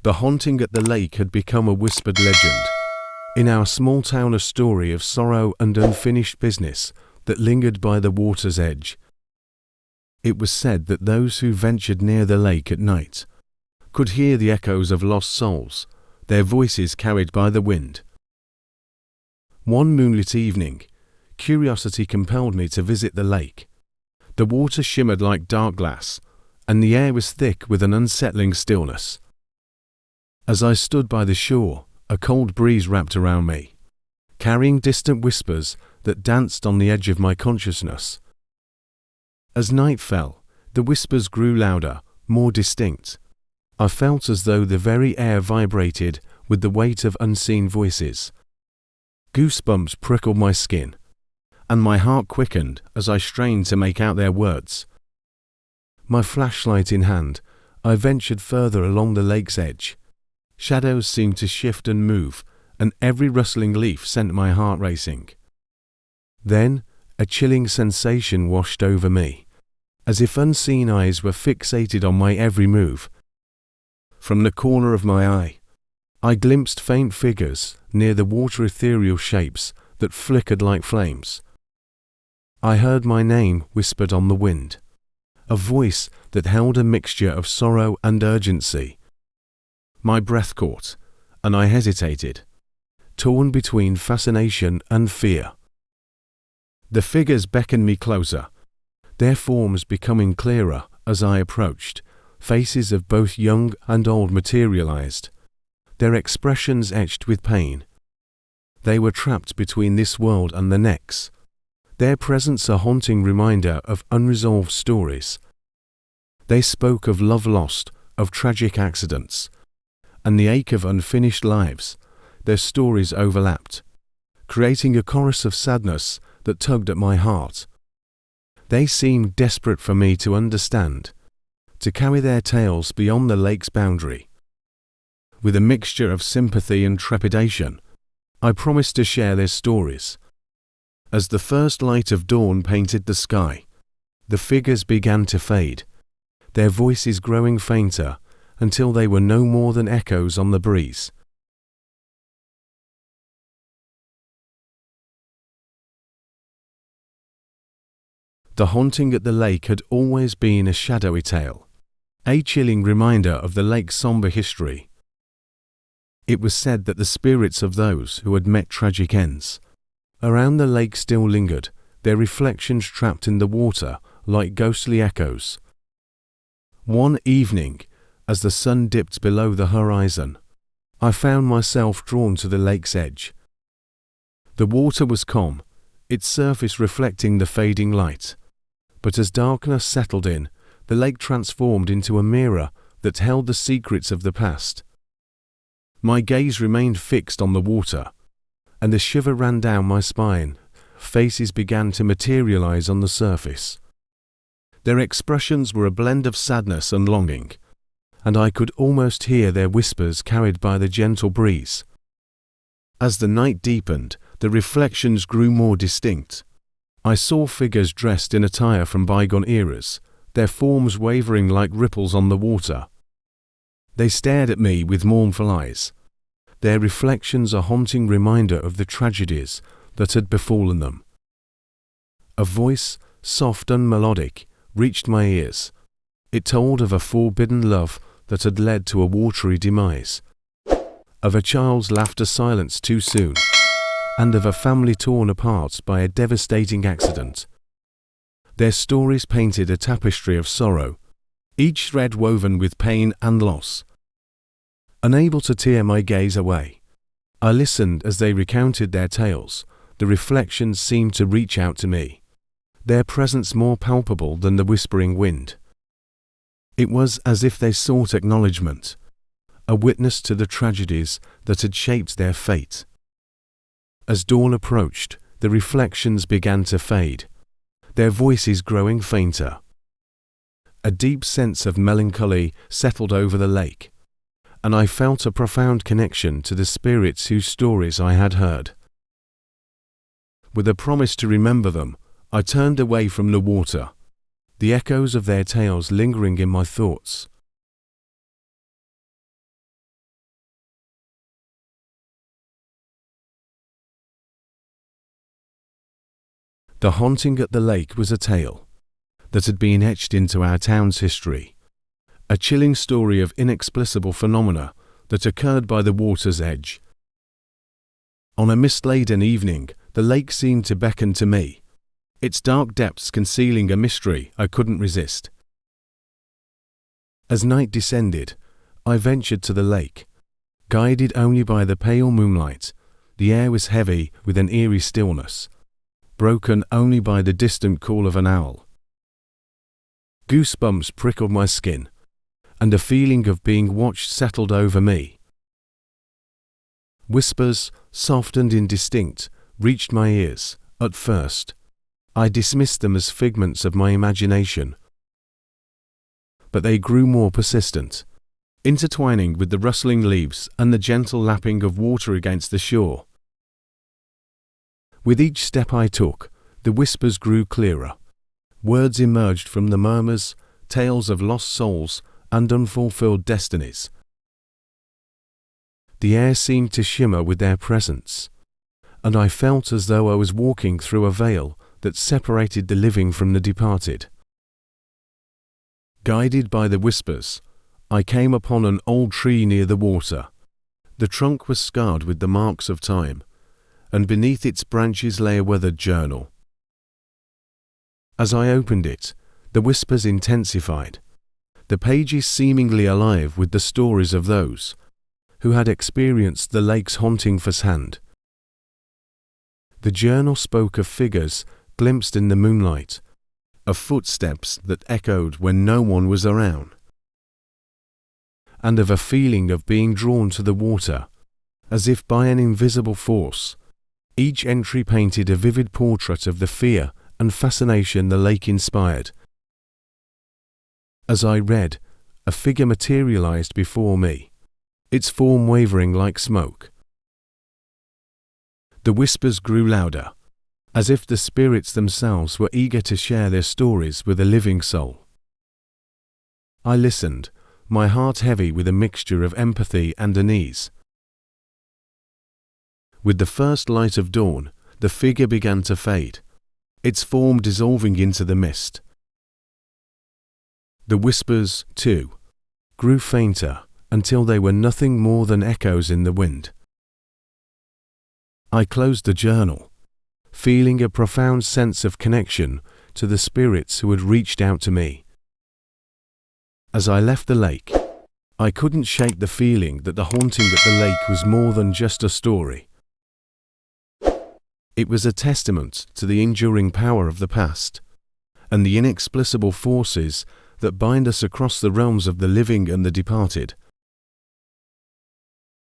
The haunting at the lake had become a whispered legend. In our small town, a story of sorrow and unfinished business that lingered by the water's edge. It was said that those who ventured near the lake at night could hear the echoes of lost souls, their voices carried by the wind. One moonlit evening, curiosity compelled me to visit the lake. The water shimmered like dark glass, and the air was thick with an unsettling stillness. As I stood by the shore, a cold breeze wrapped around me, carrying distant whispers that danced on the edge of my consciousness. As night fell, the whispers grew louder, more distinct. I felt as though the very air vibrated with the weight of unseen voices. Goosebumps prickled my skin, and my heart quickened as I strained to make out their words. My flashlight in hand, I ventured further along the lake's edge. Shadows seemed to shift and move, and every rustling leaf sent my heart racing. Then, a chilling sensation washed over me, as if unseen eyes were fixated on my every move. From the corner of my eye, I glimpsed faint figures near the water, ethereal shapes that flickered like flames. I heard my name whispered on the wind, a voice that held a mixture of sorrow and urgency. My breath caught, and I hesitated, torn between fascination and fear. The figures beckoned me closer, their forms becoming clearer as I approached. Faces of both young and old materialized, their expressions etched with pain. They were trapped between this world and the next, their presence a haunting reminder of unresolved stories. They spoke of love lost, of tragic accidents, and the ache of unfinished lives. Their stories overlapped, creating a chorus of sadness that tugged at my heart. They seemed desperate for me to understand, to carry their tales beyond the lake's boundary. With a mixture of sympathy and trepidation, I promised to share their stories. As the first light of dawn painted the sky, the figures began to fade, their voices growing fainter until they were no more than echoes on the breeze. The haunting at the lake had always been a shadowy tale, a chilling reminder of the lake's somber history. It was said that the spirits of those who had met tragic ends around the lake still lingered, their reflections trapped in the water like ghostly echoes. One evening, as the sun dipped below the horizon, I found myself drawn to the lake's edge. The water was calm, its surface reflecting the fading light, but as darkness settled in, the lake transformed into a mirror that held the secrets of the past. My gaze remained fixed on the water, and a shiver ran down my spine. Faces began to materialize on the surface. Their expressions were a blend of sadness and longing, and I could almost hear their whispers carried by the gentle breeze. As the night deepened, the reflections grew more distinct. I saw figures dressed in attire from bygone eras, their forms wavering like ripples on the water. They stared at me with mournful eyes, their reflections a haunting reminder of the tragedies that had befallen them. A voice, soft and melodic, reached my ears. It told of a forbidden love that had led to a watery demise, of a child's laughter silenced too soon, and of a family torn apart by a devastating accident. Their stories painted a tapestry of sorrow, each thread woven with pain and loss. Unable to tear my gaze away, I listened as they recounted their tales. The reflections seemed to reach out to me, their presence more palpable than the whispering wind. It was as if they sought acknowledgement, a witness to the tragedies that had shaped their fate. As dawn approached, the reflections began to fade, their voices growing fainter. A deep sense of melancholy settled over the lake, and I felt a profound connection to the spirits whose stories I had heard. With a promise to remember them, I turned away from the water, the echoes of their tales lingering in my thoughts. The haunting at the lake was a tale that had been etched into our town's history, a chilling story of inexplicable phenomena that occurred by the water's edge. On a mist-laden evening, the lake seemed to beckon to me, its dark depths concealing a mystery I couldn't resist. As night descended, I ventured to the lake. Guided only by the pale moonlight, the air was heavy with an eerie stillness, broken only by the distant call of an owl. Goosebumps prickled my skin, and a feeling of being watched settled over me. Whispers, soft and indistinct, reached my ears. At first, I dismissed them as figments of my imagination, but they grew more persistent, intertwining with the rustling leaves and the gentle lapping of water against the shore. With each step I took, the whispers grew clearer. Words emerged from the murmurs, tales of lost souls and unfulfilled destinies. The air seemed to shimmer with their presence, and I felt as though I was walking through a veil that separated the living from the departed. Guided by the whispers, I came upon an old tree near the water. The trunk was scarred with the marks of time, and beneath its branches lay a weathered journal. As I opened it, the whispers intensified, the pages seemingly alive with the stories of those who had experienced the lake's haunting firsthand. The journal spoke of figures glimpsed in the moonlight, of footsteps that echoed when no one was around, and of a feeling of being drawn to the water, as if by an invisible force. Each entry painted a vivid portrait of the fear and fascination the lake inspired. As I read, a figure materialized before me, its form wavering like smoke. The whispers grew louder, as if the spirits themselves were eager to share their stories with a living soul. I listened, my heart heavy with a mixture of empathy and unease. With the first light of dawn, the figure began to fade, its form dissolving into the mist. The whispers, too, grew fainter until they were nothing more than echoes in the wind. I closed the journal, feeling a profound sense of connection to the spirits who had reached out to me. As I left the lake, I couldn't shake the feeling that the haunting at the lake was more than just a story. It was a testament to the enduring power of the past, and the inexplicable forces that bind us across the realms of the living and the departed.